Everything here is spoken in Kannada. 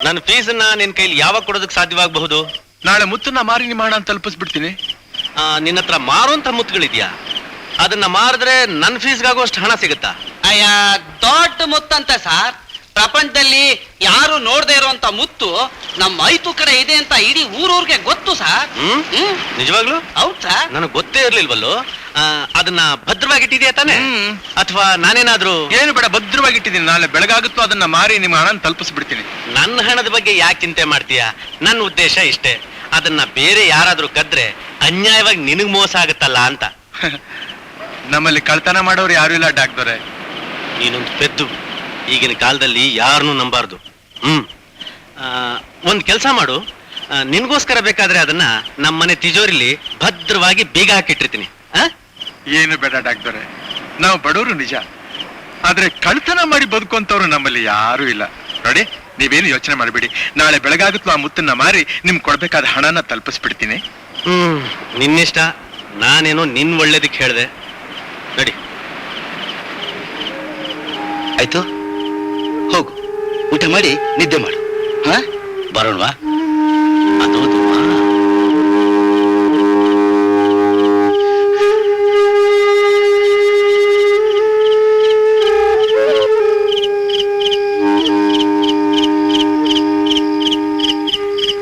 ನನ್ನ ಫೀಸನ್ನ ನಿನ್ ಕೈಲಿ ಯಾವಾಗ ಕೊಡೋದಕ್ಕೆ ಸಾಧ್ಯವಾಗಬಹುದು? ನಾಳೆ ಮುತ್ತನ್ನ ಮಾರಿ ನಿಮ್ಮ ಹಣ ತಲುಪಿಸ್ಬಿಡ್ತೀನಿ. ನಿನ್ನ ಹತ್ರ ಮಾರುವಂತ ಮುತ್ತುಗಳಿದ್ಯಾ? ಅದನ್ನ ಮಾರಿದ್ರೆ ನನ್ನ ಫೀಸ್ಗಾಗುವಷ್ಟು ಹಣ ಸಿಗುತ್ತಾ? ಅಯ್ಯ, ದೊಡ್ಡ ಮುತ್ತಂತೆ ಸಾರ್. ಪ್ರಪಂಚದಲ್ಲಿ ಯಾರು ನೋಡದೆ ಇರುವಂತ ಮುತ್ತು ನಮ್ಮ ಐತು ಕಡೆ ಇದೆ ಅಂತ ಇಡೀ ಊರೂರ್ಗೆ ಗೊತ್ತು ಸಾರ್. ನಿಜವಾಗ್ಲು? ಹೌದ್ ಸಾರ್. ನನಗೆ ಗೊತ್ತೇ ಇರ್ಲಿಲ್ವಲ್ಲೋ. ಅದನ್ನ ಭದ್ರವಾಗಿಟ್ಟಿದ್ಯಾ ತಾನೆ? ಅಥವಾ ನಾನೇನಾದ್ರೂ? ಏನು ಬೇಡ, ಭದ್ರವಾಗಿಟ್ಟಿದ್ದೀನಿ. ನಾಳೆ ಬೆಳಗಾಗುತ್ತೋ ಅದನ್ನ ಮಾರಿ ನಿಮ್ಮ ಹಣ ತಲುಪಿಸ್ಬಿಡ್ತೀನಿ. ನನ್ನ ಹಣದ ಬಗ್ಗೆ ಯಾಕೆ ಚಿಂತೆ ಮಾಡ್ತೀಯಾ? ನನ್ನ ಉದ್ದೇಶ ಇಷ್ಟೇ, ಅದನ್ನ ಬೇರೆ ಯಾರಾದ್ರೂ ಕದ್ರೆ ಅನ್ಯಾಯವಾಗಿ ನಿನಗ್ ಮೋಸ ಆಗುತ್ತಲ್ಲ ಅಂತ. ನಮ್ಮಲ್ಲಿ ಕಳ್ತನ ಮಾಡೋರು ಯಾರು ಇಲ್ಲ ಡಾಕ್ಟರೆ. ನೀನೊಂದು ಪೆದ್ದು. ಈಗಿನ ಕಾಲದಲ್ಲಿ ಯಾರನ್ನೂ ನಂಬಾರ್ದು. ಒಂದ್ ಕೆಲಸ ಮಾಡು, ನಿನ್ಗೋಸ್ಕರ ಬೇಕಾದ್ರೆ ಅದನ್ನ ನಮ್ಮನೆ ತಿಜೋರಿಲಿ ಭದ್ರವಾಗಿ ಬೀಗ ಹಾಕಿಟ್ಟಿರ್ತೀನಿ. ಏನು ಬೇಡ ಡಾಕ್ಟರೆ, ನಾವು ಬಡವರು ನಿಜ, ಆದ್ರೆ ಕಳ್ತನ ಮಾಡಿ ಬದುಕುವಂತವ್ರು ನಮ್ಮಲ್ಲಿ ಯಾರು ಇಲ್ಲ. ನೋಡಿ, ನೀವೇನು ಯೋಚನೆ ಮಾಡಬೇಡಿ. ನಾಳೆ ಬೆಳಗಾಗುತ್ತೋ ಆ ಮುತ್ತನ್ನ ಮಾರಿ ನಿಮ್ಗೆ ಕೊಡ್ಬೇಕಾದ ಹಣನ ತಲುಪಿಸ್ಬಿಡ್ತೀನಿ. ನಿನ್ನಿಷ್ಟ. ನಾನೇನೋ ನಿನ್ ಒಳ್ಳೇದಕ್ಕೆ ಹೇಳ್ದೆ. ನಡಿ. ಆಯ್ತು, ಹೋಗು, ಊಟ ಮಾಡಿ ನಿದ್ದೆ ಮಾಡು. ಬರೋಣವಾ?